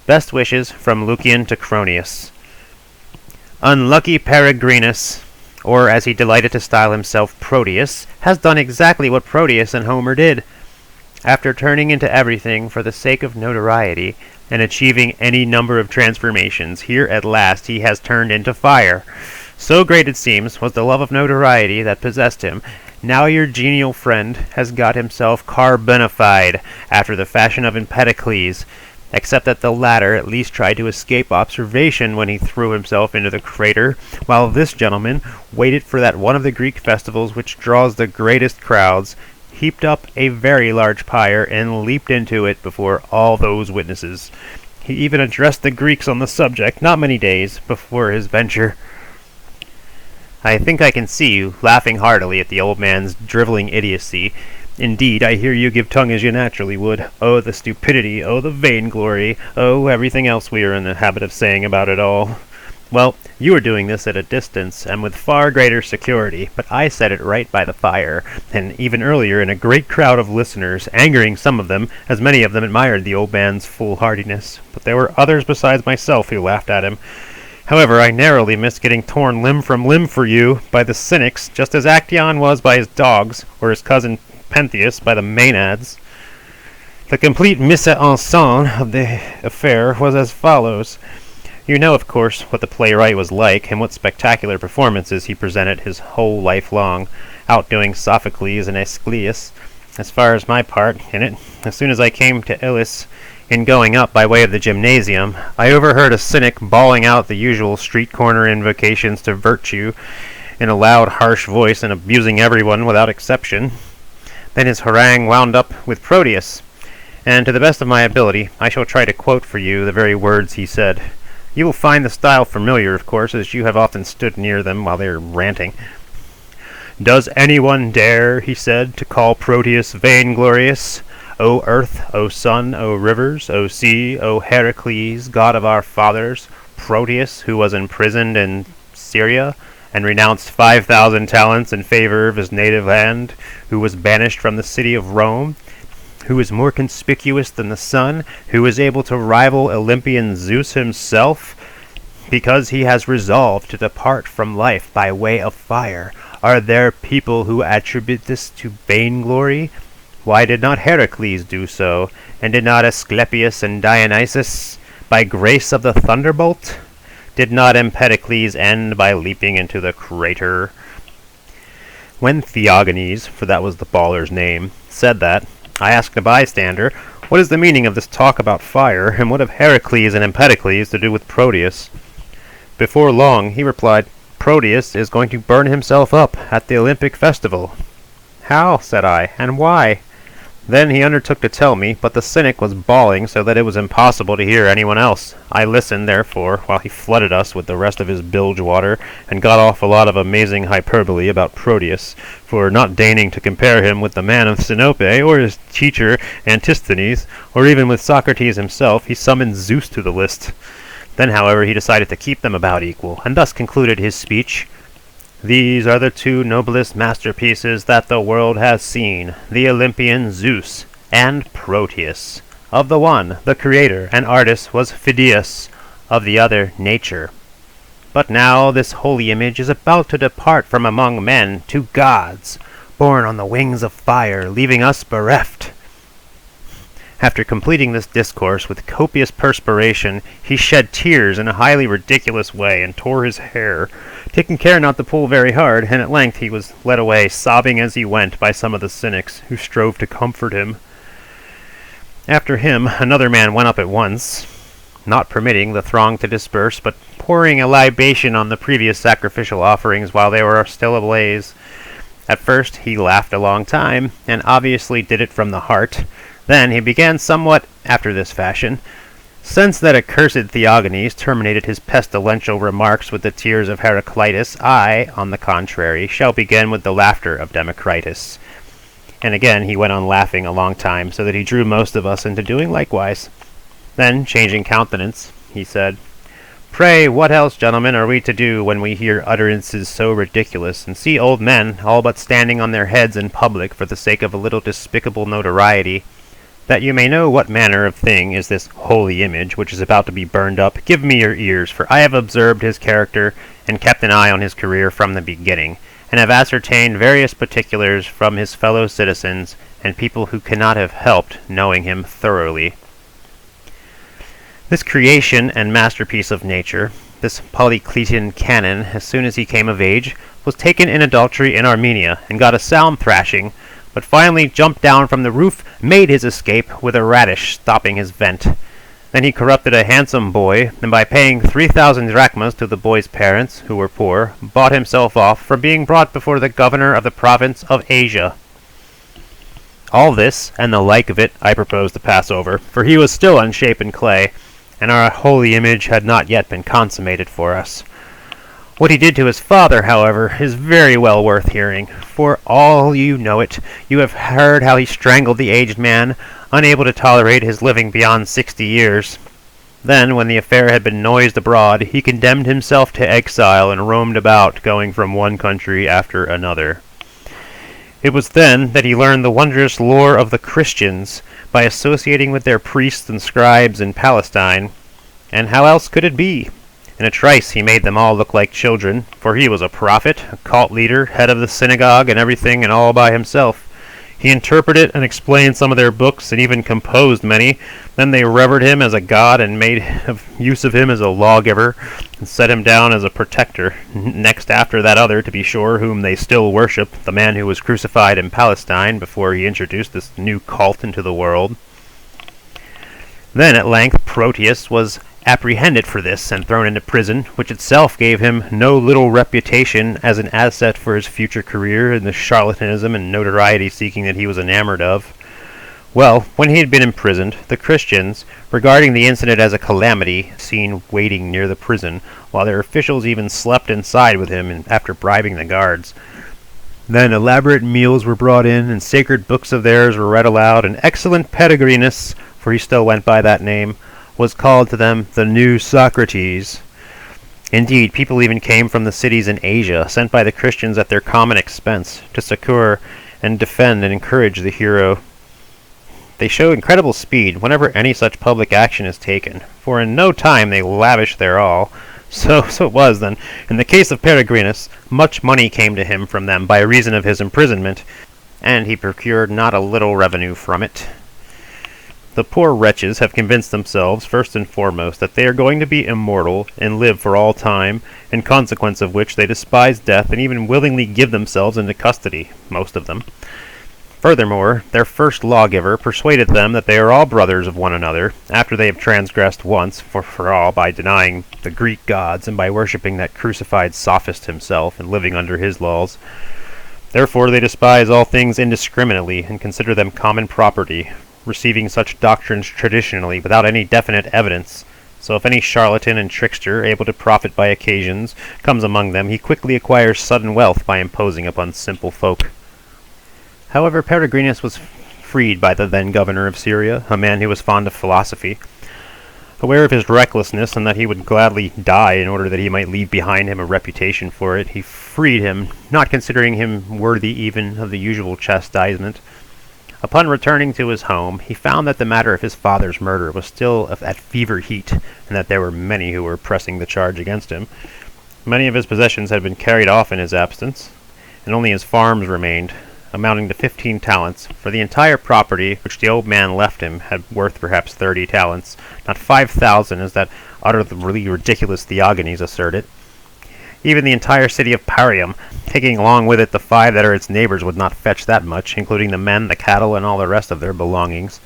Best wishes from Lucian to Cronius. Unlucky Peregrinus, or as he delighted to style himself, Proteus, has done exactly what Proteus and Homer did. After turning into everything for the sake of notoriety, and achieving any number of transformations, here at last he has turned into fire. So great, it seems, was the love of notoriety that possessed him. Now your genial friend has got himself carbonified, after the fashion of Empedocles, except that the latter at least tried to escape observation when he threw himself into the crater, while this gentleman waited for that one of the Greek festivals which draws the greatest crowds, heaped up a very large pyre, and leaped into it before all those witnesses. He even addressed the Greeks on the subject not many days before his venture. I think I can see you laughing heartily at the old man's drivelling idiocy. Indeed, I hear you give tongue as you naturally would. Oh, the stupidity, oh, the vainglory, oh, everything else we are in the habit of saying about it all. Well, you are doing this at a distance, and with far greater security, but I said it right by the fire, and even earlier in a great crowd of listeners, angering some of them, as many of them admired the old man's foolhardiness. But there were others besides myself who laughed at him. However, I narrowly missed getting torn limb from limb for you by the Cynics, just as Actaeon was by his dogs, or his cousin Pentheus by the Maenads. The complete mise en scène of the affair was as follows. You know, of course, what the playwright was like, and what spectacular performances he presented his whole life long, outdoing Sophocles and Aeschylus. As far as my part in it, as soon as I came to Illis, in going up by way of the gymnasium, I overheard a cynic bawling out the usual street-corner invocations to virtue in a loud, harsh voice, and abusing everyone without exception. Then his harangue wound up with Proteus, and to the best of my ability, I shall try to quote for you the very words he said. You will find the style familiar, of course, as you have often stood near them while they are ranting. Does anyone dare, he said, to call Proteus vainglorious? O earth, O sun, O rivers, O sea, O Heracles, god of our fathers, Proteus, who was imprisoned in Syria, and renounced 5,000 talents in favor of his native land, who was banished from the city of Rome, who is more conspicuous than the sun, who is able to rival Olympian Zeus himself, because he has resolved to depart from life by way of fire. Are there people who attribute this to vainglory? Why did not Heracles do so, and did not Asclepius and Dionysus, by grace of the thunderbolt? Did not Empedocles end by leaping into the crater? When Theognis, for that was the bawler's name, said that, I asked a bystander, what is the meaning of this talk about fire, and what have Heracles and Empedocles to do with Proteus? Before long, he replied, Proteus is going to burn himself up at the Olympic festival. How? Said I, and why? Then he undertook to tell me, but the cynic was bawling so that it was impossible to hear anyone else. I listened, therefore, while he flooded us with the rest of his bilge water, and got off a lot of amazing hyperbole about Proteus, for not deigning to compare him with the man of Sinope, or his teacher Antisthenes, or even with Socrates himself. He summoned Zeus to the list. Then, however, he decided to keep them about equal, and thus concluded his speech. These are the two noblest masterpieces that the world has seen, the Olympian Zeus and Proteus. Of the one, the creator and artist was Phidias, of the other, nature. But now this holy image is about to depart from among men to gods, borne on the wings of fire, leaving us bereft. After completing this discourse with copious perspiration, he shed tears in a highly ridiculous way, and tore his hair, taking care not to pull very hard, and at length he was led away, sobbing as he went, by some of the cynics, who strove to comfort him. After him, another man went up at once, not permitting the throng to disperse, but pouring a libation on the previous sacrificial offerings while they were still ablaze. At first he laughed a long time, and obviously did it from the heart. Then he began somewhat after this fashion. Since that accursed Theognis terminated his pestilential remarks with the tears of Heraclitus, I, on the contrary, shall begin with the laughter of Democritus. And again he went on laughing a long time, so that he drew most of us into doing likewise. Then, changing countenance, he said, Pray, what else, gentlemen, are we to do when we hear utterances so ridiculous, and see old men all but standing on their heads in public for the sake of a little despicable notoriety? That you may know what manner of thing is this holy image which is about to be burned up, give me your ears, for I have observed his character, and kept an eye on his career from the beginning, and have ascertained various particulars from his fellow citizens, and people who cannot have helped knowing him thoroughly. This creation and masterpiece of nature, this Polycletan canon, as soon as he came of age, was taken in adultery in Armenia, and got a sound thrashing, but finally jumped down from the roof, made his escape, with a radish stopping his vent. Then he corrupted a handsome boy, and by paying 3,000 drachmas to the boy's parents, who were poor, bought himself off from being brought before the governor of the province of Asia. All this, and the like of it, I propose to pass over, for he was still unshapen clay, and our holy image had not yet been consummated for us. What he did to his father, however, is very well worth hearing, for all you know it, you have heard how he strangled the aged man, unable to tolerate his living beyond 60 years. Then, when the affair had been noised abroad, he condemned himself to exile and roamed about, going from one country after another. It was then that he learned the wondrous lore of the Christians, by associating with their priests and scribes in Palestine, and how else could it be? In a trice he made them all look like children, for he was a prophet, a cult leader, head of the synagogue, and everything and all by himself. He interpreted and explained some of their books, and even composed many. Then they revered him as a god, and made use of him as a lawgiver, and set him down as a protector. Next after that other, to be sure, whom they still worship, the man who was crucified in Palestine before he introduced this new cult into the world. Then at length Proteus was apprehended for this and thrown into prison, which itself gave him no little reputation as an asset for his future career in the charlatanism and notoriety-seeking that he was enamored of. Well, when he had been imprisoned, the Christians, regarding the incident as a calamity, seen waiting near the prison, while their officials even slept inside with him after bribing the guards. Then elaborate meals were brought in, and sacred books of theirs were read aloud, and excellent Peregrinus, for he still went by that name, was called to them the new Socrates. Indeed, people even came from the cities in Asia, sent by the Christians at their common expense, to succor and defend and encourage the hero. They show incredible speed whenever any such public action is taken, for in no time they lavish their all. So it was, then, in the case of Peregrinus, much money came to him from them by reason of his imprisonment, and he procured not a little revenue from it. The poor wretches have convinced themselves, first and foremost, that they are going to be immortal and live for all time, in consequence of which they despise death and even willingly give themselves into custody, most of them. Furthermore, their first lawgiver persuaded them that they are all brothers of one another, after they have transgressed once for all by denying the Greek gods and by worshipping that crucified sophist himself and living under his laws. Therefore they despise all things indiscriminately and consider them common property, receiving such doctrines traditionally without any definite evidence. So if any charlatan and trickster, able to profit by occasions, comes among them, he quickly acquires sudden wealth by imposing upon simple folk. However, Peregrinus was freed by the then governor of Syria, a man who was fond of philosophy. Aware of his recklessness and that he would gladly die in order that he might leave behind him a reputation for it, he freed him, not considering him worthy even of the usual chastisement. Upon returning to his home, he found that the matter of his father's murder was still at fever heat, and that there were many who were pressing the charge against him. Many of his possessions had been carried off in his absence, and only his farms remained, amounting to 15 talents, for the entire property which the old man left him had worth perhaps 30 talents, not 5,000 as that utterly ridiculous Theogonies asserted. Even the entire city of Parium, taking along with it the 5 that are its neighbors, would not fetch that much, including the men, the cattle, and all the rest of their belongings.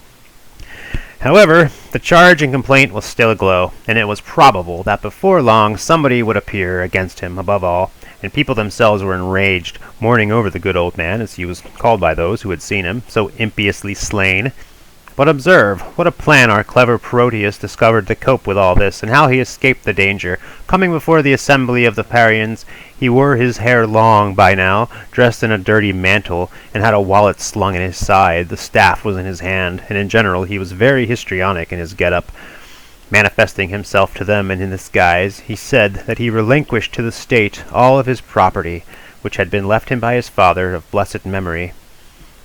However, the charge and complaint was still aglow, and it was probable that before long somebody would appear against him above all, and people themselves were enraged, mourning over the good old man, as he was called by those who had seen him, so impiously slain. But observe, what a plan our clever Proteus discovered to cope with all this, and how he escaped the danger. Coming before the assembly of the Parians, he wore his hair long by now, dressed in a dirty mantle, and had a wallet slung in his side. The staff was in his hand, and in general he was very histrionic in his get-up. Manifesting himself to them in this guise, he said that he relinquished to the state all of his property, which had been left him by his father of blessed memory.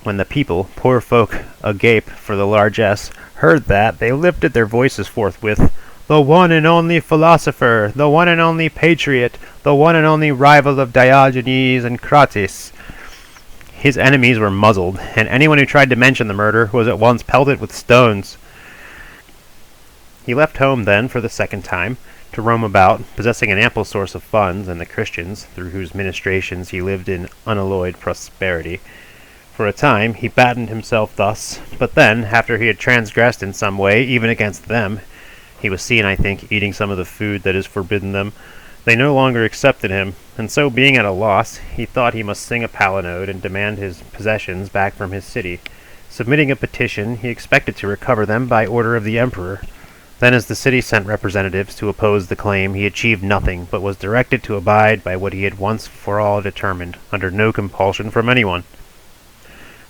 When the people, poor folk agape for the largesse, heard that, they lifted their voices forthwith. The one and only philosopher, the one and only patriot, the one and only rival of Diogenes and Crates. His enemies were muzzled, and anyone who tried to mention the murder was at once pelted with stones. He left home then for the second time, to roam about, possessing an ample source of funds, and the Christians, through whose ministrations he lived in unalloyed prosperity. For a time he battened himself thus, but then, after he had transgressed in some way, even against them, he was seen, I think, eating some of the food that is forbidden them, they no longer accepted him, and so being at a loss, he thought he must sing a palinode and demand his possessions back from his city. Submitting a petition, he expected to recover them by order of the emperor. Then as the city sent representatives to oppose the claim, he achieved nothing, but was directed to abide by what he had once for all determined, under no compulsion from anyone.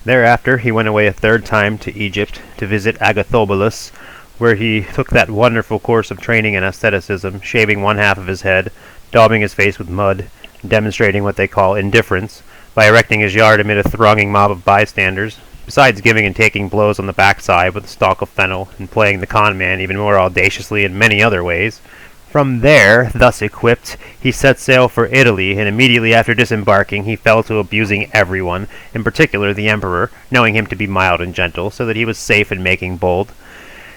Thereafter he went away a third time to Egypt, to visit Agathobulus, where he took that wonderful course of training in asceticism, shaving one half of his head, daubing his face with mud, demonstrating what they call indifference, by erecting his yard amid a thronging mob of bystanders, besides giving and taking blows on the backside with a stalk of fennel, and playing the con man even more audaciously in many other ways. From there, thus equipped, he set sail for Italy, and immediately after disembarking he fell to abusing everyone, in particular the emperor, knowing him to be mild and gentle, so that he was safe in making bold.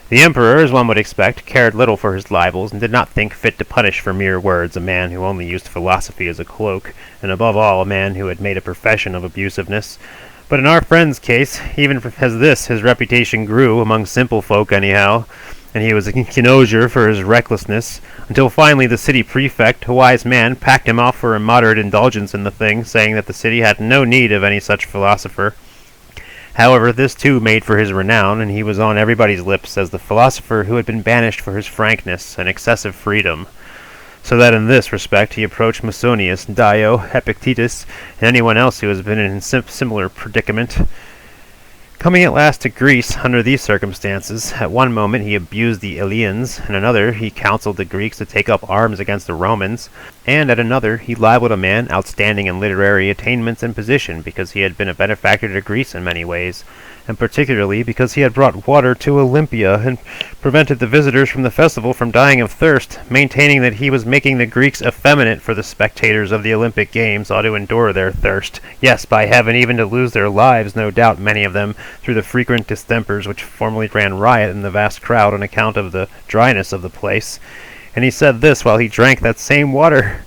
The emperor, as one would expect, cared little for his libels, and did not think fit to punish for mere words a man who only used philosophy as a cloak, and above all a man who had made a profession of abusiveness. But in our friend's case, even as this, his reputation grew, among simple folk anyhow, and he was a cynosure for his recklessness, until finally the city prefect, a wise man, packed him off for immoderate indulgence in the thing, saying that the city had no need of any such philosopher. However, this too made for his renown, and he was on everybody's lips as the philosopher who had been banished for his frankness and excessive freedom. So that in this respect he approached Musonius, Dio, Epictetus, and anyone else who has been in a similar predicament. Coming at last to Greece under these circumstances, at one moment he abused the Eleans, and another he counseled the Greeks to take up arms against the Romans, and at another he libeled a man outstanding in literary attainments and position because he had been a benefactor to Greece in many ways, and particularly because he had brought water to Olympia and prevented the visitors from the festival from dying of thirst, maintaining that he was making the Greeks effeminate, for the spectators of the Olympic games ought to endure their thirst, yes, by heaven, even to lose their lives, no doubt, many of them, through the frequent distempers which formerly ran riot in the vast crowd on account of the dryness of the place. And he said this while he drank that same water.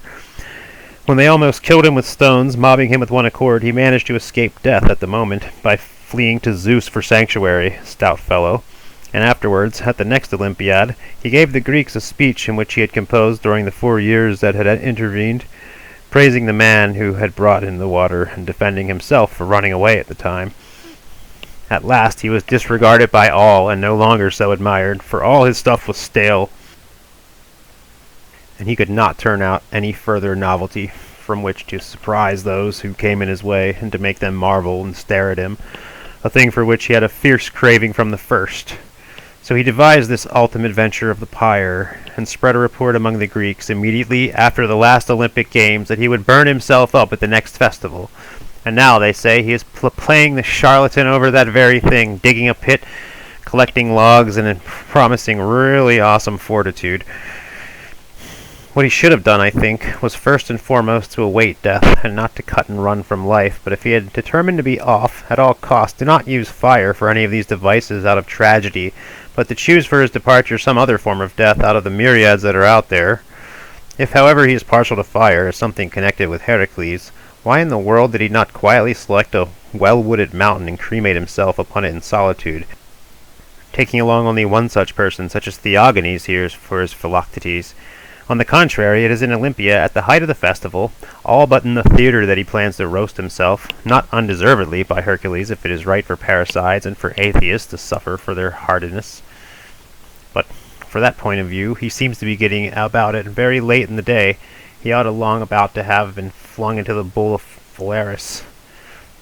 When they almost killed him with stones, mobbing him with one accord, he managed to escape death at the moment by fleeing to Zeus for sanctuary, stout fellow. And afterwards, at the next Olympiad, he gave the Greeks a speech in which he had composed during the 4 years that had intervened, praising the man who had brought in the water, and defending himself for running away at the time. At last he was disregarded by all, and no longer so admired, for all his stuff was stale, and he could not turn out any further novelty from which to surprise those who came in his way, and to make them marvel and stare at him, a thing for which he had a fierce craving from the first. So he devised this ultimate venture of the pyre, and spread a report among the Greeks immediately after the last Olympic games that he would burn himself up at the next festival. And now, they say, he is playing the charlatan over that very thing, digging a pit, collecting logs, and promising really awesome fortitude. What he should have done, I think, was first and foremost to await death, and not to cut and run from life. But if he had determined to be off, at all costs, do not use fire for any of these devices out of tragedy, but to choose for his departure some other form of death out of the myriads that are out there. If, however, he is partial to fire, as something connected with Heracles, why in the world did he not quietly select a well-wooded mountain and cremate himself upon it in solitude, taking along only one such person, such as Theognis here for his Philoctetes? On the contrary, it is in Olympia, at the height of the festival, all but in the theater, that he plans to roast himself, not undeservedly by Hercules, if it is right for parricides and for atheists to suffer for their hardiness. But for that point of view, he seems to be getting about it very late in the day. He ought to long about to have been flung into the bull of Phalaris,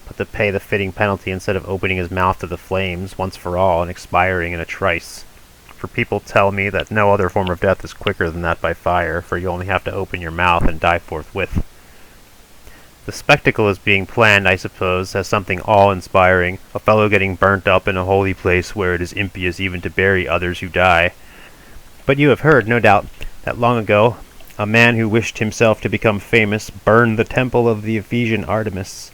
but to pay the fitting penalty instead of opening his mouth to the flames once for all and expiring in a trice. For people tell me that no other form of death is quicker than that by fire, for you only have to open your mouth and die forthwith. The spectacle is being planned, I suppose, as something awe-inspiring, a fellow getting burnt up in a holy place where it is impious even to bury others who die. But you have heard, no doubt, that long ago a man who wished himself to become famous burned the temple of the Ephesian Artemis,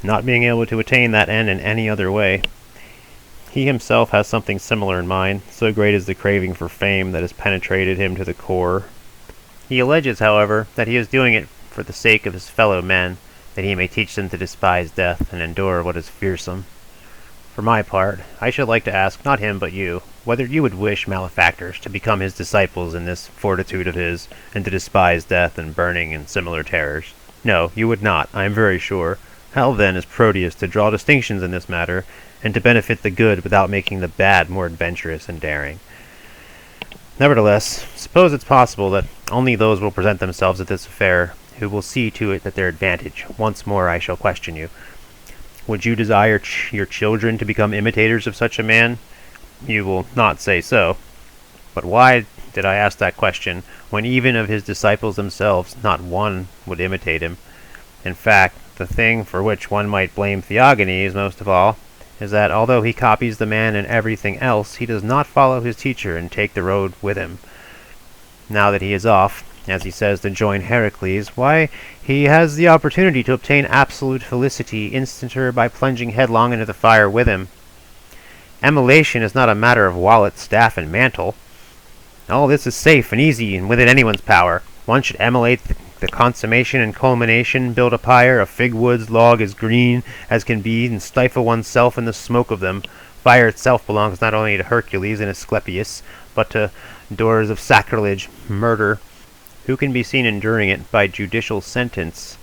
not being able to attain that end in any other way. He himself has something similar in mind, so great is the craving for fame that has penetrated him to the core. He alleges, however, that he is doing it for the sake of his fellow men, that he may teach them to despise death and endure what is fearsome. For my part, I should like to ask not him but you, whether you would wish malefactors to become his disciples in this fortitude of his, and to despise death and burning and similar terrors. No, you would not, I am very sure. How then is Proteus to draw distinctions in this matter, and to benefit the good without making the bad more adventurous and daring? Nevertheless, suppose it's possible that only those will present themselves at this affair who will see to it that their advantage. Once more I shall question you. Would you desire your children to become imitators of such a man? You will not say so. But why did I ask that question, when even of his disciples themselves not one would imitate him? In fact, the thing for which one might blame Theognis most of all is that although he copies the man in everything else, he does not follow his teacher and take the road with him. Now that he is off, as he says, to join Heracles, why, he has the opportunity to obtain absolute felicity instanter by plunging headlong into the fire with him. Emulation is not a matter of wallet, staff, and mantle. All this is safe and easy and within anyone's power. One should emulate the consummation and culmination, build a pyre of fig woods, log as green as can be, and stifle oneself in the smoke of them. Fire itself belongs not only to Hercules and Asclepius, but to doers of sacrilege, murder, who can be seen enduring it by judicial sentence.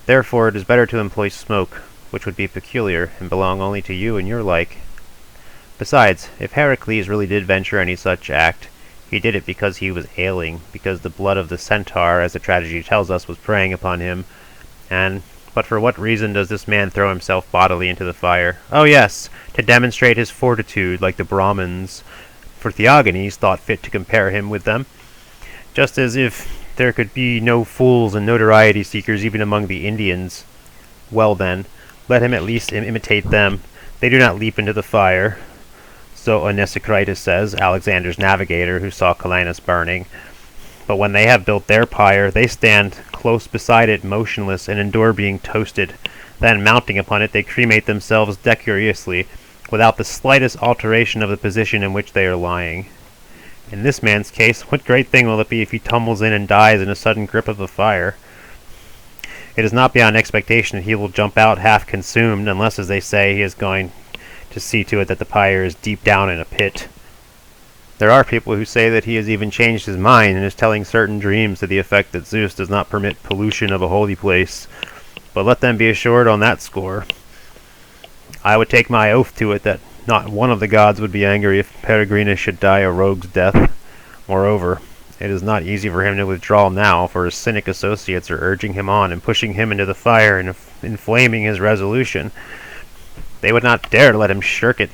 Therefore it is better to employ smoke, which would be peculiar, and belong only to you and your like. Besides, if Heracles really did venture any such act, he did it because he was ailing, because the blood of the centaur, as the tragedy tells us, was preying upon him. But for what reason does this man throw himself bodily into the fire? Oh yes, to demonstrate his fortitude, like the Brahmins, for Theognis thought fit to compare him with them. Just as if there could be no fools and notoriety seekers even among the Indians. Well then, let him at least imitate them. They do not leap into the fire. So Onesicritus says, Alexander's navigator who saw Calanus burning. But when they have built their pyre, they stand close beside it motionless and endure being toasted. Then, mounting upon it, they cremate themselves decorously, without the slightest alteration of the position in which they are lying. In this man's case, what great thing will it be if he tumbles in and dies in a sudden grip of the fire? It is not beyond expectation that he will jump out half consumed, unless, as they say, he is going to see to it that the pyre is deep down in a pit. There are people who say that he has even changed his mind and is telling certain dreams to the effect that Zeus does not permit pollution of a holy place, but let them be assured on that score. I would take my oath to it that not one of the gods would be angry if Peregrinus should die a rogue's death. Moreover, it is not easy for him to withdraw now, for his Cynic associates are urging him on and pushing him into the fire and inflaming his resolution. They would not dare to let him shirk it,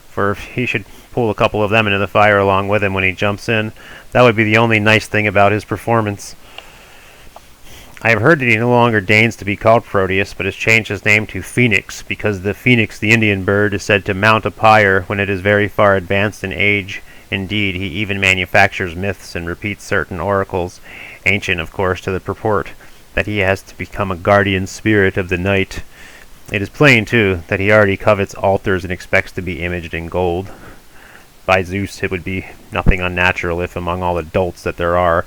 for if he should pull a couple of them into the fire along with him when he jumps in, that would be the only nice thing about his performance. I have heard that he no longer deigns to be called Proteus, but has changed his name to Phoenix, because the phoenix, the Indian bird, is said to mount a pyre when it is very far advanced in age. Indeed, he even manufactures myths and repeats certain oracles, ancient, of course, to the purport that he has to become a guardian spirit of the night. It is plain, too, that he already covets altars and expects to be imaged in gold. By Zeus, it would be nothing unnatural if, among all adults that there are,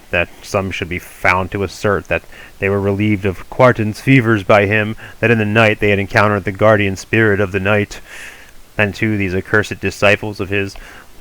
that some should be found to assert that they were relieved of quartans fevers by him, that in the night they had encountered the guardian spirit of the night. Then, too, these accursed disciples of his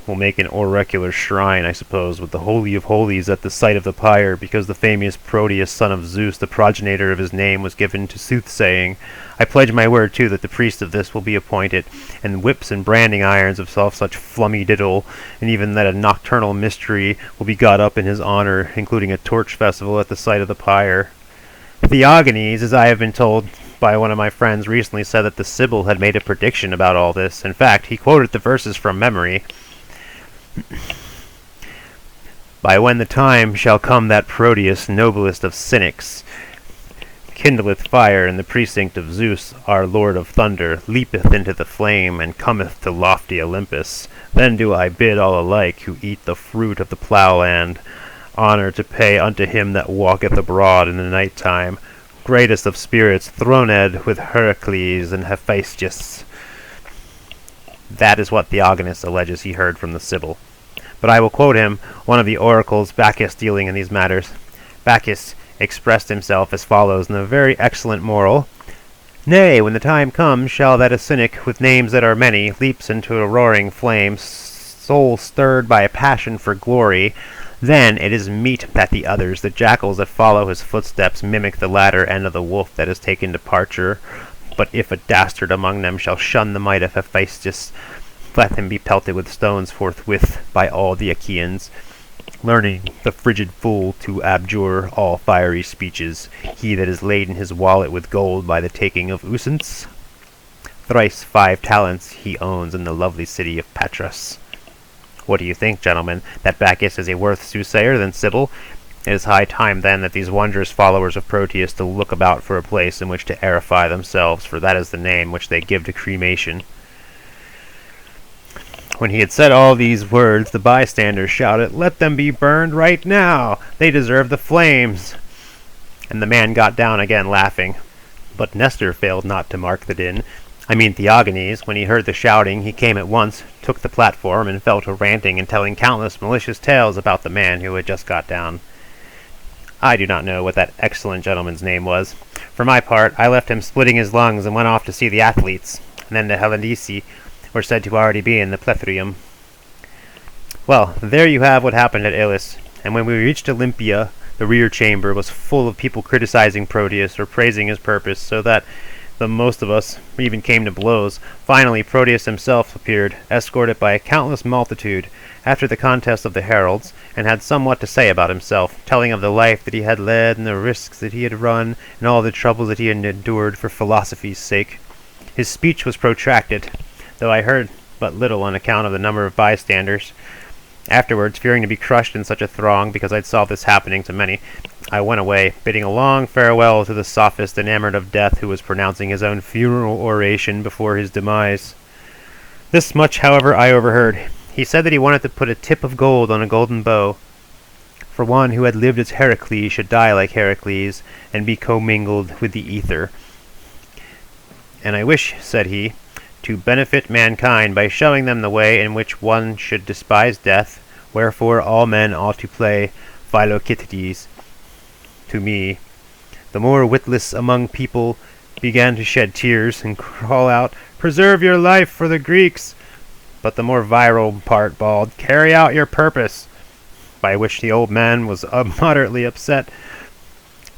will make an oracular shrine, I suppose, with the Holy of Holies at the site of the pyre, because the famous Proteus, son of Zeus, the progenitor of his name, was given to soothsaying. I pledge my word, too, that the priest of this will be appointed, and whips and branding irons of such flummy diddle, and even that a nocturnal mystery will be got up in his honor, including a torch festival at the site of the pyre. Theognis, as I have been told by one of my friends, recently said that the Sibyl had made a prediction about all this. In fact, he quoted the verses from memory. By when the time shall come that Proteus, noblest of Cynics, kindleth fire in the precinct of Zeus, our Lord of Thunder, leapeth into the flame, and cometh to lofty Olympus. Then do I bid all alike, who eat the fruit of the ploughland, honor to pay unto him that walketh abroad in the night time, greatest of spirits, throned with Heracles and Hephaestus. That is what Theognis alleges he heard from the Sibyl. But I will quote him one of the oracles Bacchus dealing in these matters. Bacchus expressed himself as follows in a very excellent moral. Nay, when the time comes, shall that a cynic, with names that are many, leaps into a roaring flame, soul stirred by a passion for glory, then it is meet that the others, the jackals that follow his footsteps, mimic the latter end of the wolf that has taken departure. But if a dastard among them shall shun the might of Hephaestus, let him be pelted with stones forthwith by all the Achaeans, learning the frigid fool to abjure all fiery speeches, he that is laden his wallet with gold by the taking of Usance. Thrice 5 talents he owns in the lovely city of Patras. What do you think, gentlemen, that Bacchus is a worse soothsayer than Sibyl? It is high time, then, that these wondrous followers of Proteus to look about for a place in which to aerify themselves, for that is the name which they give to cremation. When he had said all these words, the bystanders shouted, Let them be burned right now! They deserve the flames! And the man got down again, laughing. But Nestor failed not to mark the din. I mean Theognis, when he heard the shouting, he came at once, took the platform, and fell to ranting and telling countless malicious tales about the man who had just got down. I do not know what that excellent gentleman's name was. For my part, I left him splitting his lungs and went off to see the athletes, and then the Hellenici were said to already be in the plethorium. Well, there you have what happened at Elis, and when we reached Olympia, the rear chamber was full of people criticizing Proteus or praising his purpose, so that the most of us even came to blows. Finally, Proteus himself appeared, escorted by a countless multitude, after the contest of the heralds, and had somewhat to say about himself, telling of the life that he had led, and the risks that he had run, and all the troubles that he had endured for philosophy's sake. His speech was protracted, though I heard but little on account of the number of bystanders. Afterwards, fearing to be crushed in such a throng, because I'd saw this happening to many, I went away, bidding a long farewell to the sophist enamored of death who was pronouncing his own funeral oration before his demise. This much, however, I overheard. He said that he wanted to put a tip of gold on a golden bow, for one who had lived as Heracles should die like Heracles, and be commingled with the ether. And I wish, said he, to benefit mankind by showing them the way in which one should despise death, wherefore all men ought to play Philoctetes. To me, the more witless among people began to shed tears and crawl out, Preserve your life for the Greeks! But the more virile part bawled, Carry out your purpose! By which the old man was moderately upset,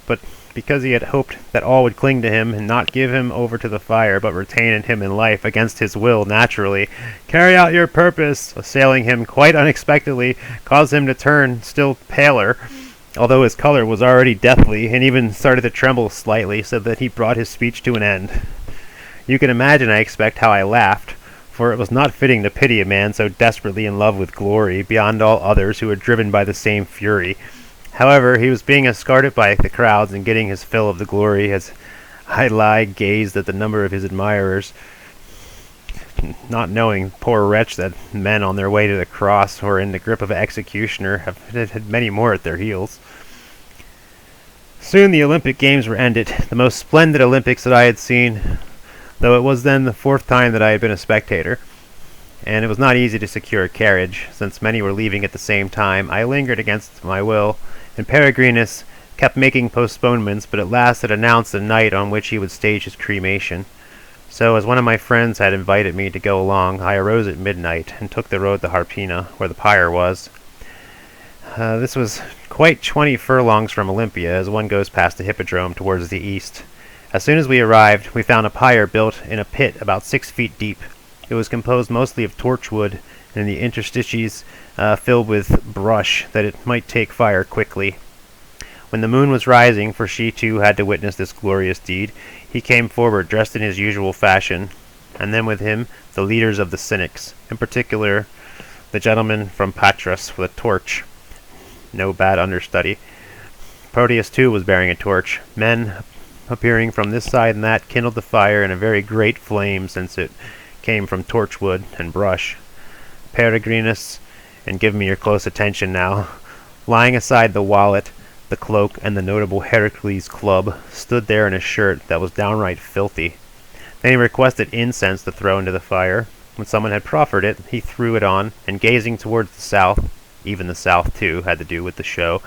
but because he had hoped that all would cling to him and not give him over to the fire, but retain him in life against his will naturally, Carry out your purpose, assailing him quite unexpectedly, caused him to turn still paler, although his color was already deathly, and even started to tremble slightly, so that he brought his speech to an end. You can imagine, I expect, how I laughed, for it was not fitting to pity a man so desperately in love with glory, beyond all others who were driven by the same fury. However, he was being escorted by the crowds and getting his fill of the glory, as I gazed at the number of his admirers, not knowing, poor wretch, that men on their way to the cross or in the grip of an executioner had many more at their heels. Soon the Olympic Games were ended, the most splendid Olympics that I had seen, though it was then the 4th time that I had been a spectator, and it was not easy to secure a carriage, since many were leaving at the same time. I lingered against my will, and Peregrinus kept making postponements, but at last had announced the night on which he would stage his cremation. So, as one of my friends had invited me to go along, I arose at midnight and took the road to Harpina, where the pyre was. This was quite 20 furlongs from Olympia, as one goes past the hippodrome towards the east. As soon as we arrived, we found a pyre built in a pit about 6 feet deep. It was composed mostly of torchwood, and the interstices filled with brush, that it might take fire quickly. When the moon was rising, for she too had to witness this glorious deed, he came forward dressed in his usual fashion, and then with him the leaders of the Cynics, in particular the gentleman from Patras with a torch. No bad understudy. Proteus too was bearing a torch. Men appearing from this side and that, kindled the fire in a very great flame, since it came from torchwood and brush. Peregrinus, and give me your close attention now, laying aside the wallet, the cloak, and the notable Heracles club, stood there in a shirt that was downright filthy. Then he requested incense to throw into the fire. When someone had proffered it, he threw it on, and gazing towards the south, even the south too had to do with the show,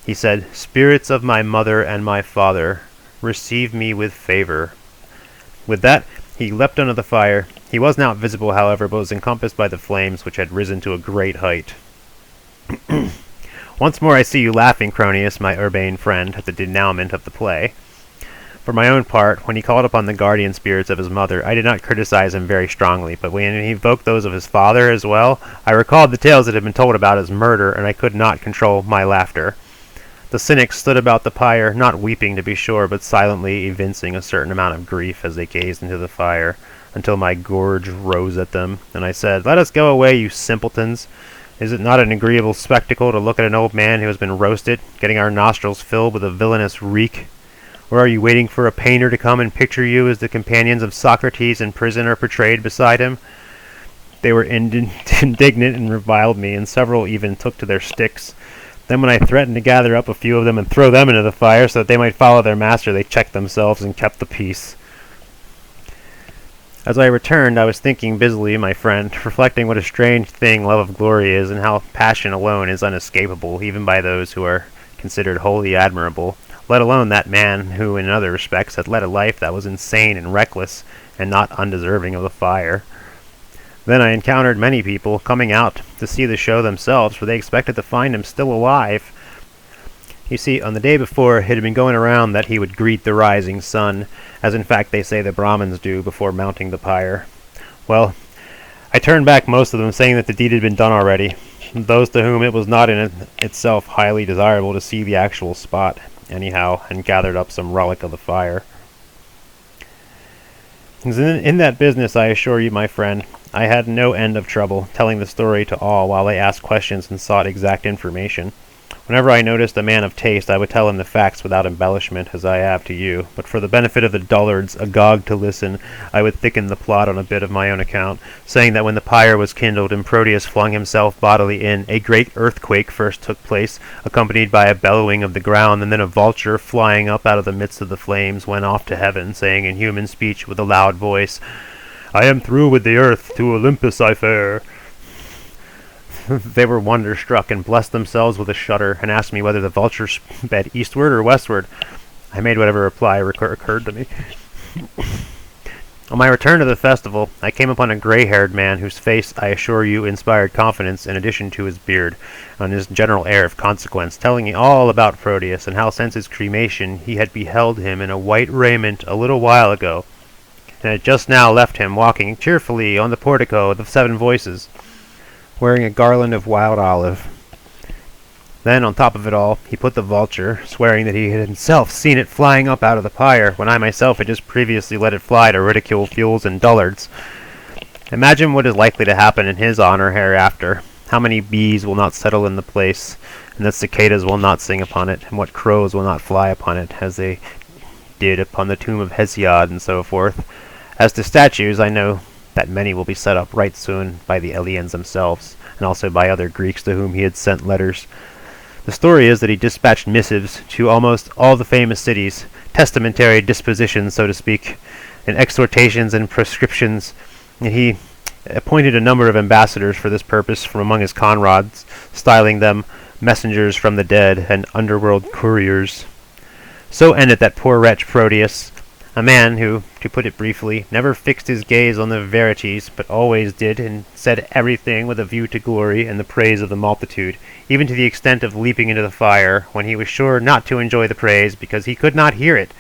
he said, "Spirits of my mother and my father, receive me with favor." With that, he leapt under the fire. He was not visible, however, but was encompassed by the flames, which had risen to a great height. Once more I see you laughing, Cronius, my urbane friend, at the denouement of the play. For my own part, when he called upon the guardian spirits of his mother, I did not criticize him very strongly, but when he evoked those of his father as well, I recalled the tales that had been told about his murder, and I could not control my laughter. The cynics stood about the pyre, not weeping to be sure, but silently evincing a certain amount of grief as they gazed into the fire, until my gorge rose at them, and I said, "Let us go away, you simpletons. Is it not an agreeable spectacle to look at an old man who has been roasted, getting our nostrils filled with a villainous reek? Or are you waiting for a painter to come and picture you as the companions of Socrates in prison are portrayed beside him?" They were indignant and reviled me, and several even took to their sticks. Then when I threatened to gather up a few of them and throw them into the fire so that they might follow their master, they checked themselves and kept the peace. As I returned, I was thinking busily, my friend, reflecting what a strange thing love of glory is, and how passion alone is unescapable, even by those who are considered wholly admirable, let alone that man who, in other respects, had led a life that was insane and reckless, and not undeserving of the fire. Then I encountered many people coming out to see the show themselves, for they expected to find him still alive. You see, on the day before, it had been going around that he would greet the rising sun, as in fact they say the Brahmins do before mounting the pyre. Well, I turned back most of them, saying that the deed had been done already, those to whom it was not in itself highly desirable to see the actual spot, anyhow, and gathered up some relic of the fire. In that business, I assure you, my friend, I had no end of trouble telling the story to all while they asked questions and sought exact information. Whenever I noticed a man of taste, I would tell him the facts without embellishment, as I have to you, but for the benefit of the dullards agog to listen, I would thicken the plot on a bit of my own account, saying that when the pyre was kindled and Proteus flung himself bodily in, a great earthquake first took place, accompanied by a bellowing of the ground, and then a vulture, flying up out of the midst of the flames, went off to heaven, saying in human speech with a loud voice, "I am through with the earth, to Olympus I fare." They were wonder-struck and blessed themselves with a shudder, and asked me whether the vulture sped eastward or westward. I made whatever reply occurred to me. On my return to the festival, I came upon a gray-haired man whose face, I assure you, inspired confidence in addition to his beard, and his general air of consequence, telling me all about Proteus, and how since his cremation he had beheld him in a white raiment a little while ago, and had just now left him walking cheerfully on the portico of the Seven Voices, wearing a garland of wild olive. Then, on top of it all, he put the vulture, swearing that he had himself seen it flying up out of the pyre, when I myself had just previously let it fly to ridicule fools and dullards. Imagine what is likely to happen in his honor hereafter. How many bees will not settle in the place, and that cicadas will not sing upon it, and what crows will not fly upon it, as they did upon the tomb of Hesiod, and so forth. As to statues, I know that many will be set up right soon by the Eleans themselves, and also by other Greeks to whom he had sent letters. The story is that he dispatched missives to almost all the famous cities, testamentary dispositions, so to speak, and exhortations and prescriptions, and he appointed a number of ambassadors for this purpose from among his comrades, styling them messengers from the dead and underworld couriers. So ended that poor wretch Proteus, a man who, to put it briefly, never fixed his gaze on the verities, but always did and said everything with a view to glory and the praise of the multitude, even to the extent of leaping into the fire, when he was sure not to enjoy the praise, because he could not hear it.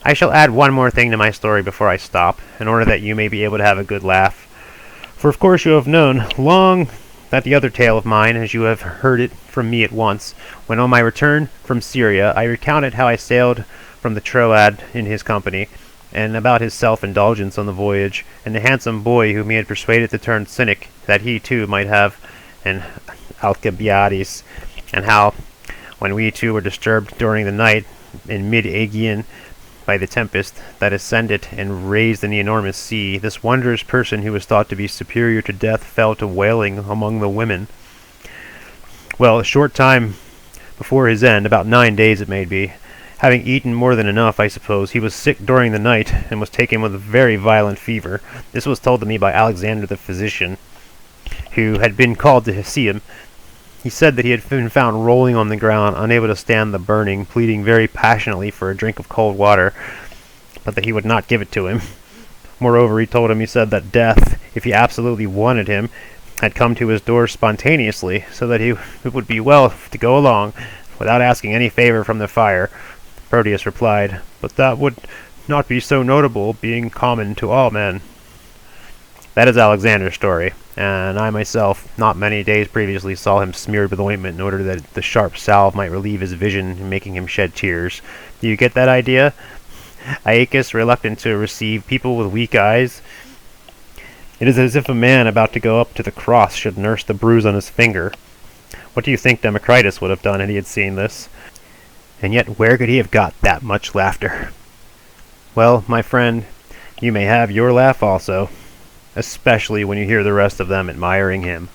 I shall add one more thing to my story before I stop, in order that you may be able to have a good laugh. For of course you have known long that the other tale of mine, as you have heard it from me at once, when on my return from Syria I recounted how I sailed from the Troad in his company, and about his self-indulgence on the voyage, and the handsome boy whom he had persuaded to turn Cynic, that he too might have an Alcibiades, and how, when we two were disturbed during the night, in mid-Aegean by the tempest that ascended and raised in the enormous sea, this wondrous person who was thought to be superior to death fell to wailing among the women. Well, a short time before his end, about 9 days it may be, having eaten more than enough, I suppose, he was sick during the night, and was taken with a very violent fever. This was told to me by Alexander the physician, who had been called to see him. He said that he had been found rolling on the ground, unable to stand the burning, pleading very passionately for a drink of cold water, but that he would not give it to him. Moreover, he said that death, if he absolutely wanted him, had come to his door spontaneously, so that it would be well to go along, without asking any favor from the fire. Proteus replied, "But that would not be so notable, being common to all men." That is Alexander's story, and I myself, not many days previously, saw him smeared with ointment in order that the sharp salve might relieve his vision, making him shed tears. Do you get that idea? Aeacus, reluctant to receive people with weak eyes. It is as if a man about to go up to the cross should nurse the bruise on his finger. What do you think Democritus would have done if he had seen this? And yet where could he have got that much laughter? Well, my friend, you may have your laugh also, especially when you hear the rest of them admiring him.